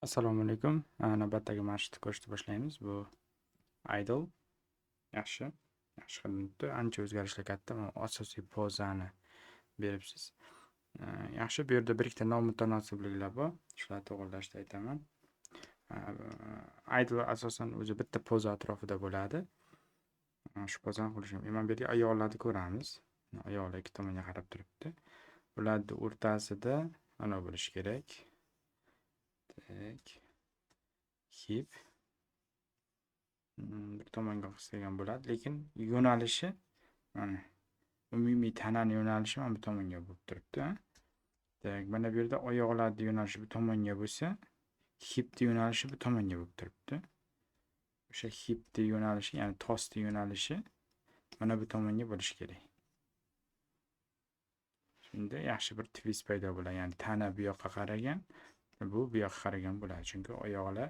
Assalomu alaykum. Navbatdagi mashqni ko'rishni boshlaymiz. Bu idle. Yaxshi. Yaxshi qilinibdi. Ancha o'zgarishlar katta. Asosiy pozani beribsiz. Yaxshi. Bu yerda bir ikkita nomutanosibliklar bor. Shularni to'g'rilashda aytaman. Idle asosan o'zi bitta poza atrofida bo'ladi. Shu pozani qilishim. Mana bu yerda oyoqlarni ko'ramiz. Oyoqlar ikki tomonga qarab turibdi. Ularni o'rtasida ana bo'lishi kerak. Hip bir tomonga qisqagan bo'ladi, lekin yo'nalishi mana umumiy tanani yo'nalishi mana bu tomonga bo'lib turibdi. Tak, mana bu yerda oyoqlarning yo'nalishi bu tomonga bo'lsa, hipning yo'nalishi bu tomonga bo'lib turibdi. O'sha hipning yo'nalishi, ya'ni tosning yo'nalishi mana bu tomonga bo'lishi kerak. Shunda yaxshi bir twist paydo bo'ladi. Ya'ni tana bu yoqqa qaragan, bu yoqqa qaragan bo'ladi, chunki oyoqlar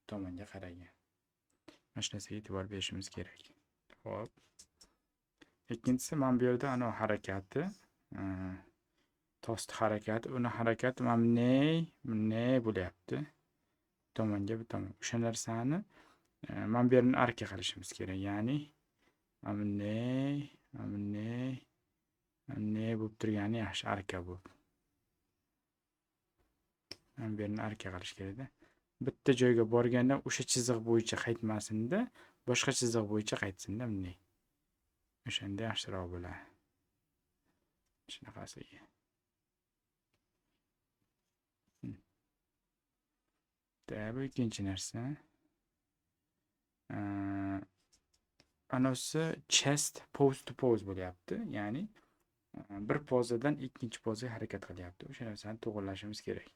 tomonga qaragan. Mana shu narsaga e'tibor berishimiz kerak. Xo'p. Ikkinchisi mana bu yerda ana harakati, tost harakati, uni harakati mana bunday bo'lyapti. Tomonga bu tomon. O'sha narsani mana bu yerni arka qilishimiz kerak. Ya'ni mana bunday bo'lib turgani yaxshi, arka bu. Mana bu yerni arka qilish kerak-da. Bitta joyga borganda o'sha chiziq bo'yicha qaytmasin-da, boshqa chiziq bo'yicha qaytsin-da bunday. O'shanda yaxshiroq bo'ladi. Shunaqasiga. Bu ikkinchi narsa. Anasi chest pose to pose bo'lyapti. Ya'ni bir pozadan ikkinchi pozaga harakat qilyapti. O'sha narsani to'g'rilashimiz kerak.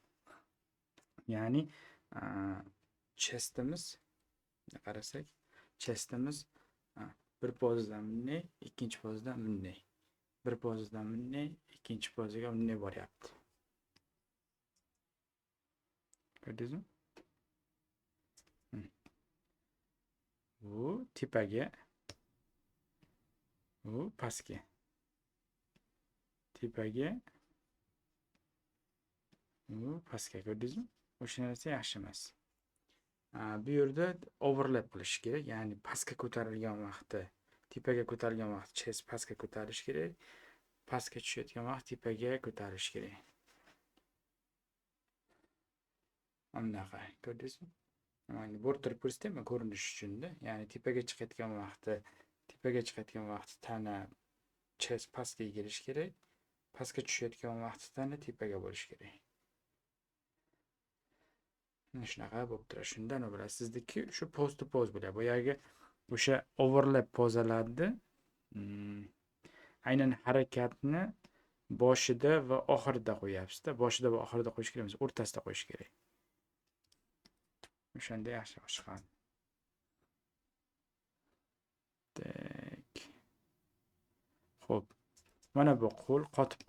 Ya'ni chestimiz qarasak, chestimiz bir pozadan bunday, ikkinchi pozadan bunday. Bir pozadan bunday, ikkinchi pozaga bunday boryapti. Ko'rdingizmi? Bu tepaga, bu pastga. Tepaga, bu pastga, ko'rdingizmi? O'sha narsa yaxshi emas. Bu yerda overlap qilish kerak, ya'ni pastga ko'tarilgan vaqtda, tepaga ko'tarilgan vaqt chest pastga ko'tarish kerak, pastga tushayotgan vaqt tepaga ko'tarish kerak. Anaqa, ko'rdingizmi? Mana bo'rib turib ko'rsataymi ko'rinish uchun-da. Ya'ni tepaga chiqayotgan vaqtda tana chest pastga egilishi kerak, pastga tushayotgan vaqtda tana tepaga bo'lishi kerak. Shunaqa bo'lib turadi. Shunda nima bo'ladi? Sizniki shu pose to pose bo'ladi. Boyagi o'sha overlap pozalarni aynan harakatni boshida va oxirida qo'yapsiz-da. Boshida va oxirida qo'yish kerak emas, o'rtasida qo'yish kerak. O'shanda yaxshi chiqadi. Tak. Xo'p. Mana bu qo'l qotib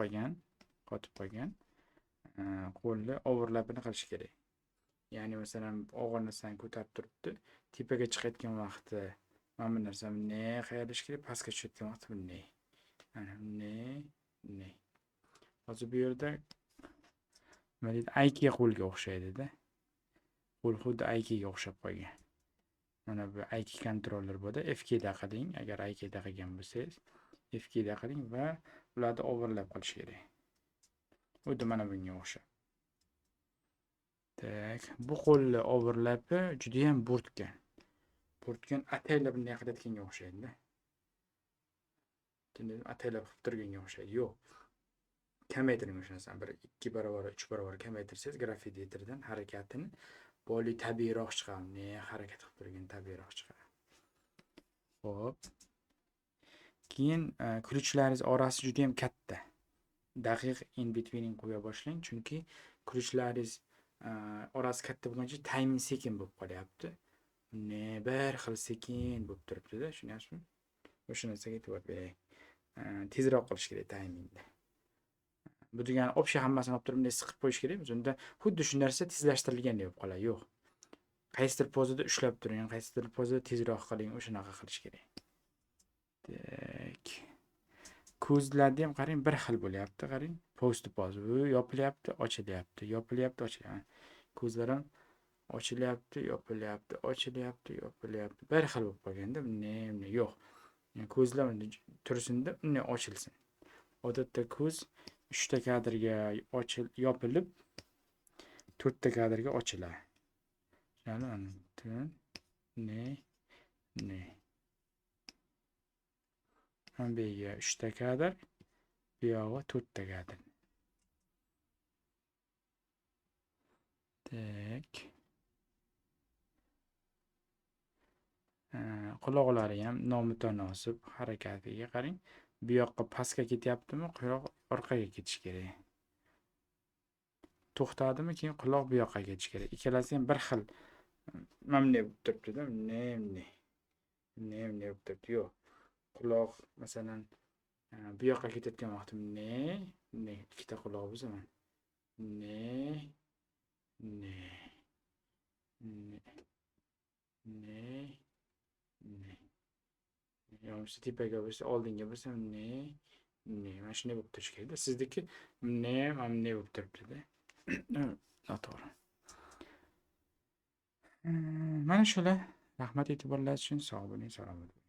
qolgan. Qo'lni overlapini qilish kerak. Ya'ni masalan og'ir narsani ko'tarib turibdi, tepaga chiqayotgan vaqtda mana bu narsa bunday qayarish kerak, pastga tushayotgan vaqtda bunday. Mana bunday. Hozir bu yerda nima deydi? Aikiga qo'lga o'xshaydi-da. Qo'l xuddi Aikiga o'xshab qolgan. Mana bu Aiki kontroller bo'ldi. F2 da qiling, agar Aiki da qilgan bo'lsangiz, F2 da qiling va ularni overlap qilish kerak. Xuddi mana bunga o'xshab. Tak, bu qo'lni overlapi juda ham bo'rtgan. Ataylar bunday qilayotganga o'xshaydi-da. Ataylar qilib turganga o'xshaydi. Yo'q. Kamaytiring o'sha narsani. 2 barobar, 3 barobar kamaytirsangiz graf editordan harakatini bo'li tabiiyroq chiqadi. Harakat qilib turgan tabiiyroq chiqadi. Xo'p. Keyin ключlaringiz orasi juda ham katta. Daqiq in betweening qo'ya boshlang, chunki ключlaringiz orasi katta bo'lgancha timing sekin bo'lib qolyapti. Bir xil sekin bo'lib turibdi-da, tushunyapsizmi? O'sha narsaga e'tibor bering. Tezroq qilish kerak timingni. Bu degani общий hammasini olib turib bunday siqib qo'yish kerakmi? Unda xuddi shu narsa tezlashtirilgandek bo'lib qoladi. Yo'q. Qaysidir pozada ushlab turing, qaysidir pozada tezroq qiling, o'shanaqa qilish kerak. Tak. Ko'zlarni ham qarang, bir xil bo'lyapti, qarang. Pose to pose. Yopilyapti, ochilyapti, yopilyapti, ochilyapti. Ko'zlar ham Ochilyapti, yopilyapti, ochilyapti, yopilyapti. Bir xil bo'lib qolganda, bunday yo'q. Yani ko'zlar tursinda unday ochilsin. Odatda ko'z 3 ta kadrga yopilib, 4 ta kadrga ochiladi. Yani ne. Mana bu yerga 3 ta kadr, bu yog'i 4 ta kadr. Tak. Quloqlari ham nomutanosib harakatiga qarang. Bu yoqqa pastga ketyaptimi, quloq orqaga ketish kerak. To'xtadimi, keyin quloq bu yoqqa ketish kerak. Ikkalasi ham bir xil. Mana bunday bo'lib turibdi-da, bunday bo'lib turibdi. Yo'q. Quloq masalan bu yoqqa ketayotgan vaqtim bunday ikkita quloq bo'lsa mana. Yo'nchi tepaga bo'lsa, oldinga bo'lsa mana shunday bo'lib turishi kerak-da. Sizniki mana bunday bo'lib turibdi-da. Noto'g'ri. Mana shular. Rahmat e'tiborlaringiz uchun. Sog' bo'ling, salomat bo'ling.